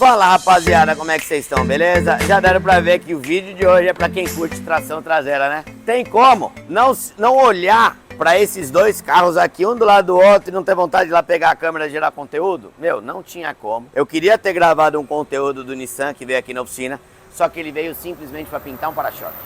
Fala rapaziada, como é que vocês estão, beleza? Já deram pra ver que o vídeo de hoje é pra quem curte tração traseira, né? Tem como não olhar pra esses dois carros aqui, um do lado do outro, e não ter vontade de ir lá pegar a câmera e gerar conteúdo? Meu, não tinha como. Eu queria ter gravado um conteúdo do Nissan que veio aqui na oficina, só que ele veio simplesmente pra pintar um para-choque.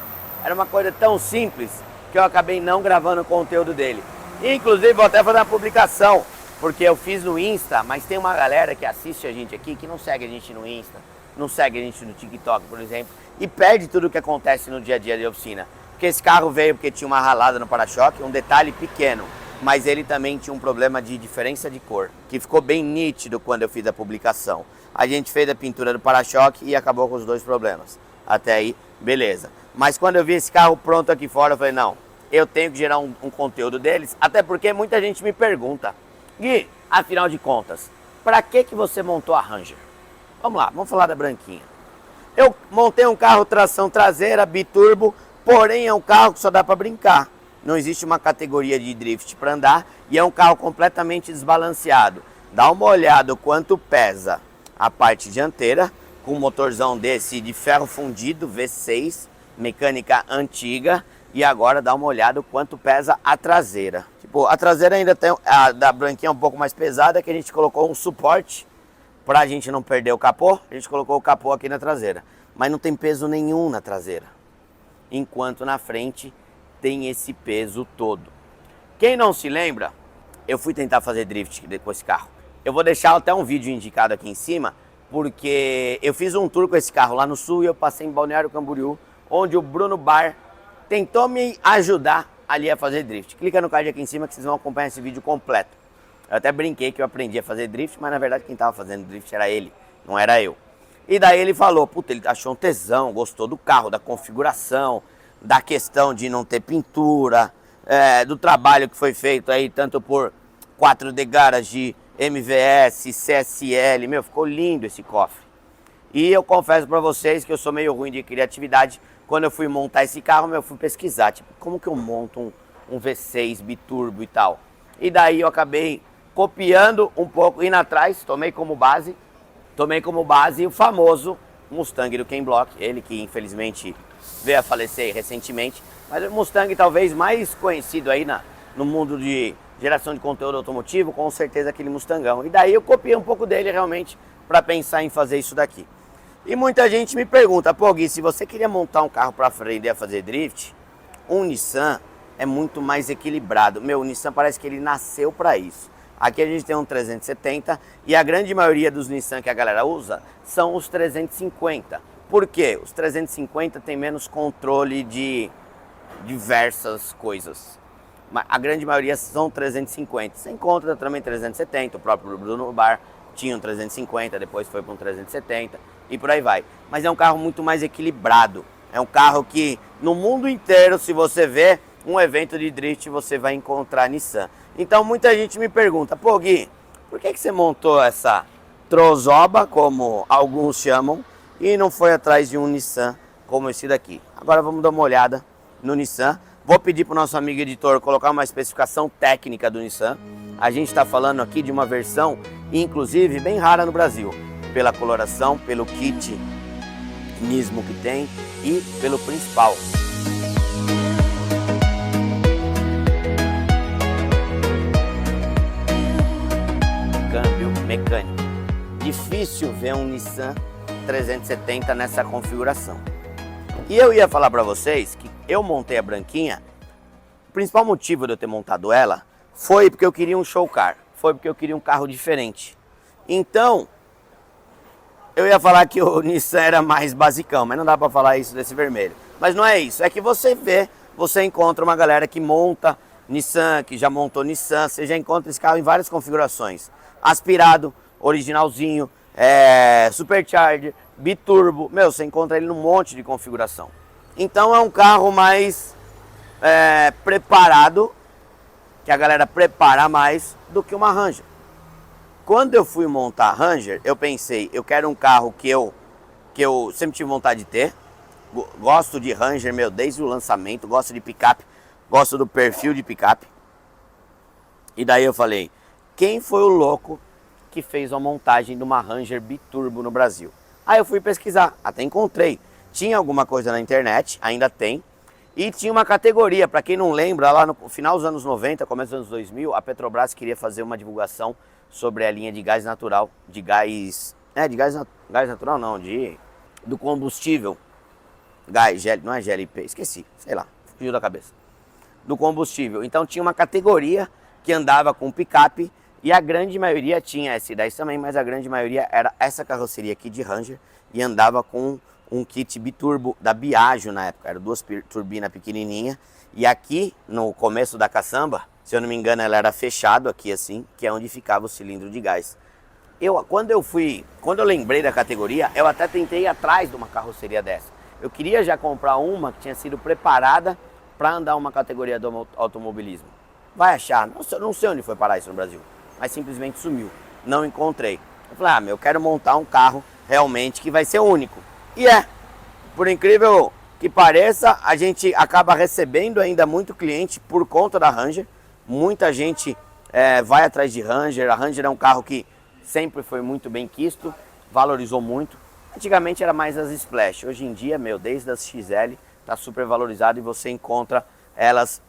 Era uma coisa tão simples que eu acabei não gravando o conteúdo dele. Inclusive, vou até fazer uma publicação, porque eu fiz no Insta, mas tem uma galera que assiste a gente aqui que não segue a gente no Insta, não segue a gente no TikTok, por exemplo, e perde tudo o que acontece no dia a dia de oficina. Porque esse carro veio porque tinha uma ralada no para-choque, um detalhe pequeno, mas ele também tinha um problema de diferença de cor, que ficou bem nítido quando eu fiz a publicação. A gente fez a pintura do para-choque e acabou com os dois problemas. Até aí, beleza. Mas quando eu vi esse carro pronto aqui fora, eu falei, não, eu tenho que gerar um conteúdo deles, até porque muita gente me pergunta, Gui, afinal de contas, para que você montou a Ranger? Vamos lá, vamos falar da branquinha. Eu montei um carro tração traseira, biturbo, porém é um carro que só dá para brincar. Não existe uma categoria de drift para andar e é um carro completamente desbalanceado. Dá uma olhada o quanto pesa a parte dianteira, com um motorzão desse de ferro fundido, V6, mecânica antiga. E agora dá uma olhada o quanto pesa a traseira. Tipo, a traseira ainda tem, a da branquinha é um pouco mais pesada, que a gente colocou um suporte pra gente não perder o capô. A gente colocou o capô aqui na traseira. Mas não tem peso nenhum na traseira. Enquanto na frente tem esse peso todo. Quem não se lembra, eu fui tentar fazer drift com esse carro. Eu vou deixar até um vídeo indicado aqui em cima, porque eu fiz um tour com esse carro lá no sul e eu passei em Balneário Camboriú, onde o Bruno Bar tentou me ajudar ali a fazer drift. Clica no card aqui em cima que vocês vão acompanhar esse vídeo completo. Eu até brinquei que eu aprendi a fazer drift, mas na verdade quem estava fazendo drift era ele, não era eu. E daí ele falou, puta, ele achou um tesão, gostou do carro, da configuração, da questão de não ter pintura, do trabalho que foi feito aí, tanto por 4D Garage, MVS, CSL, meu, ficou lindo esse cofre. E eu confesso pra vocês que eu sou meio ruim de criatividade. Quando eu fui montar esse carro, eu fui pesquisar, tipo, como que eu monto um V6 biturbo e tal. E daí eu acabei copiando um pouco, indo atrás, tomei como base o famoso Mustang do Ken Block, ele que infelizmente veio a falecer recentemente, mas o Mustang talvez mais conhecido aí no mundo de geração de conteúdo automotivo, com certeza aquele Mustangão. E daí eu copiei um pouco dele realmente para pensar em fazer isso daqui. E muita gente me pergunta, pô Gui, se você queria montar um carro para aprender a fazer drift, um Nissan é muito mais equilibrado. Meu, o Nissan parece que ele nasceu para isso. Aqui a gente tem um 370 e a grande maioria dos Nissan que a galera usa são os 350. Por quê? Os 350 tem menos controle de diversas coisas. A grande maioria são 350. Você encontra também 370, o próprio Bruno Bar tinha um 350, depois foi para um 370 e por aí vai. Mas é um carro muito mais equilibrado. É um carro que no mundo inteiro, se você vê um evento de drift, você vai encontrar Nissan. Então muita gente me pergunta, pô Gui, por que você montou essa trozoba, como alguns chamam, e não foi atrás de um Nissan como esse daqui? Agora vamos dar uma olhada no Nissan. Vou pedir para o nosso amigo editor colocar uma especificação técnica do Nissan. A gente está falando aqui de uma versão, inclusive, bem rara no Brasil. Pela coloração, pelo kit Nismo que tem e pelo principal. Câmbio mecânico. Difícil ver um Nissan 370 nessa configuração. E eu ia falar para vocês que eu montei a branquinha, o principal motivo de eu ter montado ela foi porque eu queria um show car, foi porque eu queria um carro diferente. Então, eu ia falar que o Nissan era mais basicão, mas não dá para falar isso desse vermelho. Mas não é isso, é que você encontra uma galera que monta Nissan, que já montou Nissan, você já encontra esse carro em várias configurações. Aspirado, originalzinho, supercharger, biturbo, meu, você encontra ele num monte de configuração. Então é um carro mais preparado, que a galera prepara mais do que uma Ranger. Quando eu fui montar a Ranger, eu pensei, eu quero um carro que eu sempre tive vontade de ter. Gosto de Ranger, meu, desde o lançamento, gosto de picape, gosto do perfil de picape. E daí eu falei, quem foi o louco que fez a montagem de uma Ranger biturbo no Brasil. Aí eu fui pesquisar, até encontrei. Tinha alguma coisa na internet, ainda tem, e tinha uma categoria, para quem não lembra, lá no final dos anos 90, começo dos anos 2000, a Petrobras queria fazer uma divulgação sobre a linha de gás natural, gás natural não, do combustível, não é GLP, esqueci, sei lá, fugiu da cabeça, do combustível. Então tinha uma categoria que andava com picape, e a grande maioria tinha S10 também, mas a grande maioria era essa carroceria aqui de Ranger, e andava com um kit biturbo da Biagio na época, eram duas turbinas pequenininhas, e aqui no começo da caçamba, se eu não me engano ela era fechado aqui assim, que é onde ficava o cilindro de gás. Quando eu lembrei da categoria, eu até tentei ir atrás de uma carroceria dessa. Eu queria já comprar uma que tinha sido preparada para andar uma categoria do automobilismo. Vai achar, não sei onde foi parar isso no Brasil, mas simplesmente sumiu, não encontrei. Eu falei, eu quero montar um carro realmente que vai ser único. E por incrível que pareça, a gente acaba recebendo ainda muito cliente por conta da Ranger. Muita gente vai atrás de Ranger. A Ranger é um carro que sempre foi muito bem quisto, valorizou muito. Antigamente era mais as Splash. Hoje em dia, desde as XL, está super valorizado e você encontra elas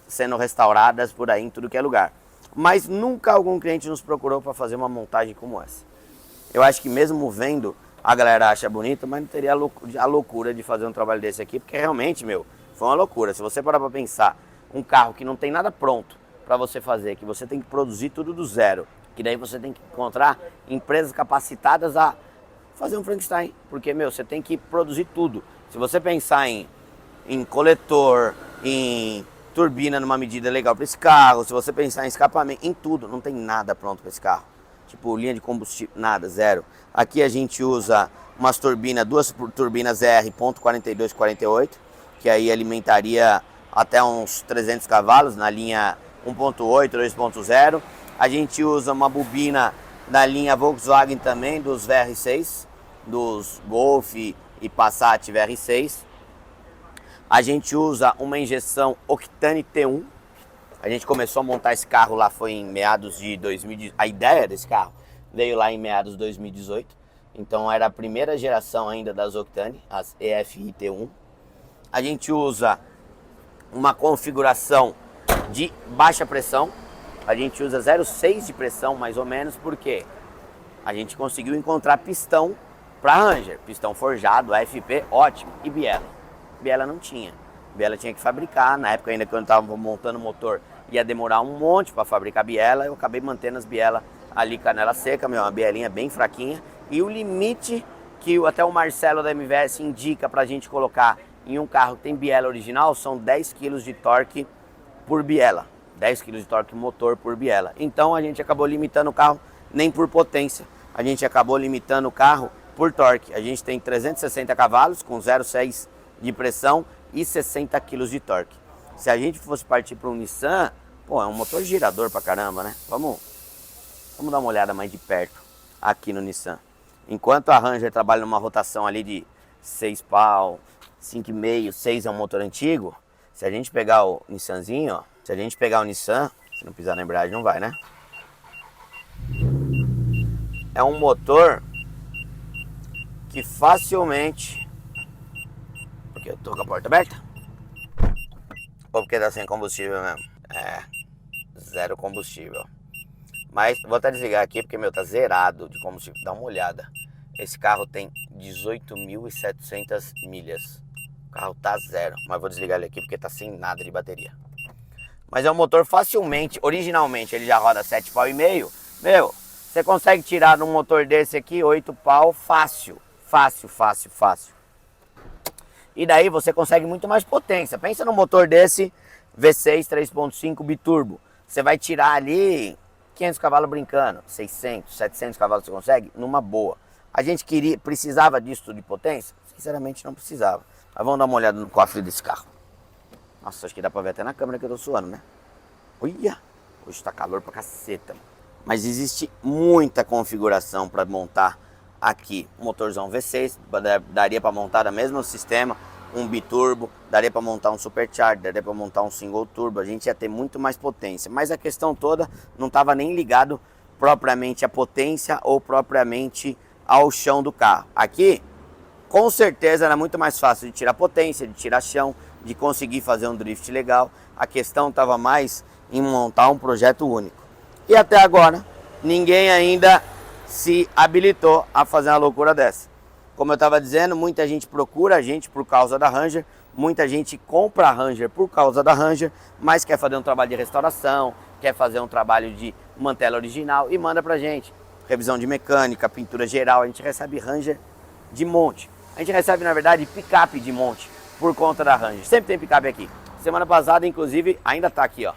sendo restauradas por aí em tudo que é lugar. Mas nunca algum cliente nos procurou para fazer uma montagem como essa. Eu acho que mesmo vendo, a galera acha bonito, mas não teria a loucura de fazer um trabalho desse aqui, porque realmente, foi uma loucura. Se você parar para pensar, um carro que não tem nada pronto para você fazer, que você tem que produzir tudo do zero, que daí você tem que encontrar empresas capacitadas a fazer um Frankenstein, porque, você tem que produzir tudo. Se você pensar em coletor, em turbina numa medida legal para esse carro, se você pensar em escapamento, em tudo, não tem nada pronto para esse carro. Tipo, linha de combustível, nada, zero. Aqui a gente usa duas turbinas R.4248, que aí alimentaria até uns 300 cavalos na linha 1.8, 2.0. A gente usa uma bobina da linha Volkswagen também, dos VR6, dos Golf e Passat VR6. A gente usa uma injeção Octane T1. A gente começou a montar esse carro lá, foi em meados de 2018. A ideia desse carro veio lá em meados de 2018. Então era a primeira geração ainda das Octane, as EFI T1. A gente usa uma configuração de baixa pressão. A gente usa 0,6 de pressão mais ou menos, porque a gente conseguiu encontrar pistão para Ranger. Pistão forjado, AFP, ótimo. E biela? Biela não tinha. Biela tinha que fabricar. Na época ainda que eu estava montando o motor, ia demorar um monte para fabricar biela. Eu acabei mantendo as bielas ali canela seca, uma bielinha bem fraquinha. E o limite que até o Marcelo da MVS indica para a gente colocar em um carro que tem biela original são 10 kg de torque por biela. 10 kg de torque motor por biela. Então a gente acabou limitando o carro nem por potência. A gente acabou limitando o carro por torque. A gente tem 360 cavalos com 0,6 de pressão e 60 kg de torque. Se a gente fosse partir para um Nissan, é um motor girador pra caramba, né? Vamos dar uma olhada mais de perto aqui no Nissan. Enquanto a Ranger trabalha numa rotação ali de 6 pau, 5,5, 6 é um motor antigo. Se a gente pegar o Nissanzinho, se a gente pegar o Nissan, se não pisar na embreagem não vai, né? É um motor que facilmente... Porque eu tô com a porta aberta? Ou porque tá sem combustível mesmo? Zero combustível. Mas vou até desligar aqui porque, tá zerado de combustível. Dá uma olhada. Esse carro tem 18.700 milhas. O carro tá zero. Mas vou desligar ele aqui porque tá sem nada de bateria. Mas é um motor facilmente, originalmente ele já roda 7 pau e meio. Você consegue tirar num motor desse aqui 8 pau fácil. Fácil. E daí você consegue muito mais potência. Pensa num motor desse V6 3.5 biturbo. Você vai tirar ali 500 cavalos brincando, 600, 700 cavalos você consegue numa boa. A gente precisava disso de potência? Sinceramente não precisava. Mas vamos dar uma olhada no cofre desse carro. Nossa, acho que dá pra ver até na câmera que eu tô suando, né? Olha, hoje tá calor pra caceta. Mas existe muita configuração para montar aqui. Um motorzão V6, daria para montar o mesmo sistema, um biturbo, daria para montar um supercharger, daria para montar um single turbo. A gente ia ter muito mais potência. Mas a questão toda não estava nem ligado propriamente a potência ou propriamente ao chão do carro. Aqui, com certeza, era muito mais fácil de tirar potência, de tirar chão, de conseguir fazer um drift legal. A questão estava mais em montar um projeto único. E até agora, ninguém ainda se habilitou a fazer uma loucura dessa. Como eu estava dizendo, muita gente procura a gente por causa da Ranger, muita gente compra a Ranger por causa da Ranger, mas quer fazer um trabalho de restauração, quer fazer um trabalho de mantela original e manda pra gente. Revisão de mecânica, pintura geral, a gente recebe Ranger de monte. A gente recebe, na verdade, picape de monte por conta da Ranger. Sempre tem picape aqui. Semana passada, inclusive, ainda tá aqui, ó.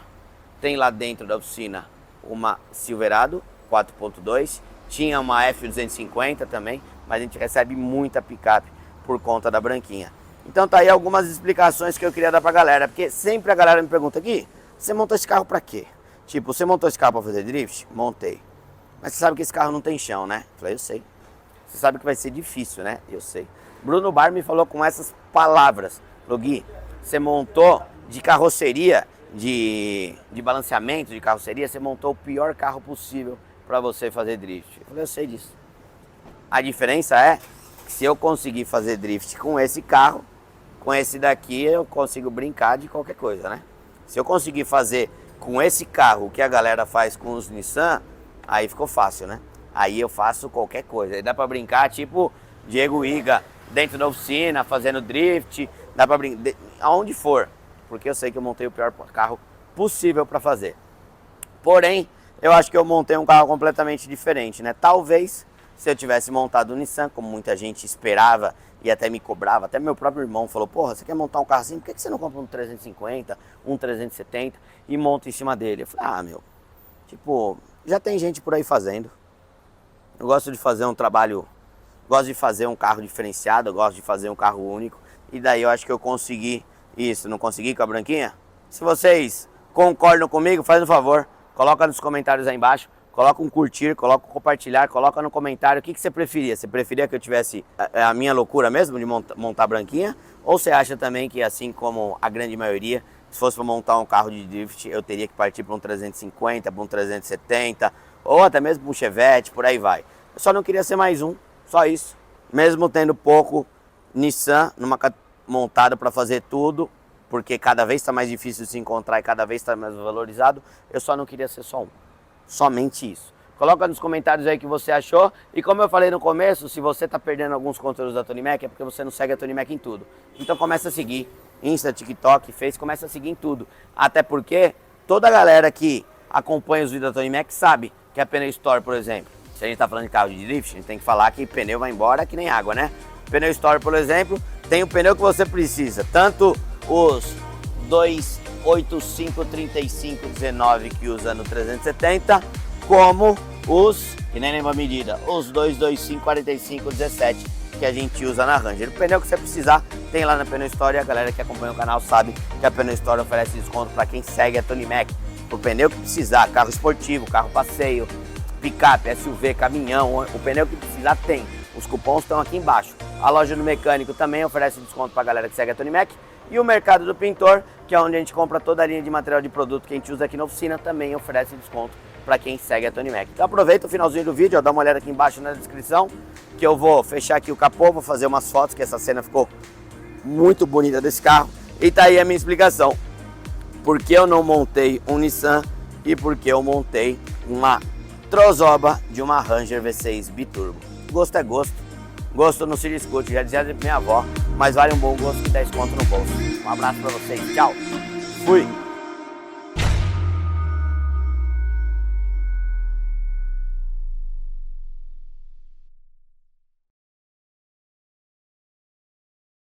Tem lá dentro da oficina uma Silverado 4.2, tinha uma F250 também, mas a gente recebe muita picape por conta da branquinha. Então tá aí algumas explicações que eu queria dar pra galera, porque sempre a galera me pergunta aqui, você montou esse carro pra quê? Tipo, você montou esse carro pra fazer drift? Montei. Mas você sabe que esse carro não tem chão, né? Eu falei, eu sei. Você sabe que vai ser difícil, né? Eu sei. Bruno Bar me falou com essas palavras. Falou, Gui, você montou de carroceria, de balanceamento de carroceria, você montou o pior carro possível para você fazer drift. Eu falei, eu sei disso. A diferença é que se eu conseguir fazer drift com esse carro, com esse daqui eu consigo brincar de qualquer coisa, né? Se eu conseguir fazer com esse carro o que a galera faz com os Nissan, aí ficou fácil, né? Aí eu faço qualquer coisa. Aí dá para brincar tipo Diego Iga dentro da oficina, fazendo drift, dá para brincar aonde for, porque eu sei que eu montei o pior carro possível para fazer. Porém, eu acho que eu montei um carro completamente diferente, né? Talvez se eu tivesse montado um Nissan, como muita gente esperava e até me cobrava, até meu próprio irmão falou, porra, você quer montar um carro assim, por que você não compra um 350, um 370 e monta em cima dele? Eu falei, ah, meu, tipo, já tem gente por aí fazendo. Eu gosto de fazer um trabalho, gosto de fazer um carro diferenciado, eu gosto de fazer um carro único. E daí eu acho que eu consegui isso, não consegui com a branquinha? Se vocês concordam comigo, faz um favor, coloca nos comentários aí embaixo, coloca um curtir, coloca um compartilhar, coloca no comentário o que você preferia. Você preferia que eu tivesse a minha loucura mesmo de montar branquinha? Ou você acha também que, assim como a grande maioria, se fosse para montar um carro de drift, eu teria que partir para um 350, para um 370, ou até mesmo para um Chevette, por aí vai. Eu só não queria ser mais um, só isso. Mesmo tendo pouco Nissan montado para fazer tudo, porque cada vez está mais difícil de se encontrar e cada vez está mais valorizado, eu só não queria ser só um. Somente isso. Coloca nos comentários aí o que você achou. E como eu falei no começo, se você está perdendo alguns conteúdos da Tony Mac, é porque você não segue a Tony Mac em tudo. Então começa a seguir. Insta, TikTok, Face, começa a seguir em tudo. Até porque toda a galera que acompanha os vídeos da Tony Mac sabe que a Pneu Store, por exemplo, se a gente está falando de carro de drift, a gente tem que falar que pneu vai embora que nem água, né? Pneu Store, por exemplo, tem o pneu que você precisa. Tanto os 285/35/19 que usa no 370, como os, que nem lembro a medida, os 225/45/17 que a gente usa na Ranger. O pneu que você precisar tem lá na Pneu Store, e a galera que acompanha o canal sabe que a Pneu Store oferece desconto para quem segue a Tony Mac. O pneu que precisar, carro esportivo, carro passeio, picape, SUV, caminhão, o pneu que precisar tem. Os cupons estão aqui embaixo. A loja do mecânico também oferece desconto para a galera que segue a Tony Mac. E o mercado do pintor, que é onde a gente compra toda a linha de material de produto que a gente usa aqui na oficina, também oferece desconto para quem segue a Tony Mac. Então aproveita o finalzinho do vídeo, ó, dá uma olhada aqui embaixo na descrição, que eu vou fechar aqui o capô, vou fazer umas fotos, que essa cena ficou muito bonita desse carro. E tá aí a minha explicação. Por que eu não montei um Nissan e por que eu montei uma trozoba de uma Ranger V6 biturbo. Gosto é gosto. Gosto não se discute, já dizia minha avó, mas vale um bom gosto que 10 conto no bolso. Um abraço pra vocês, tchau. Fui.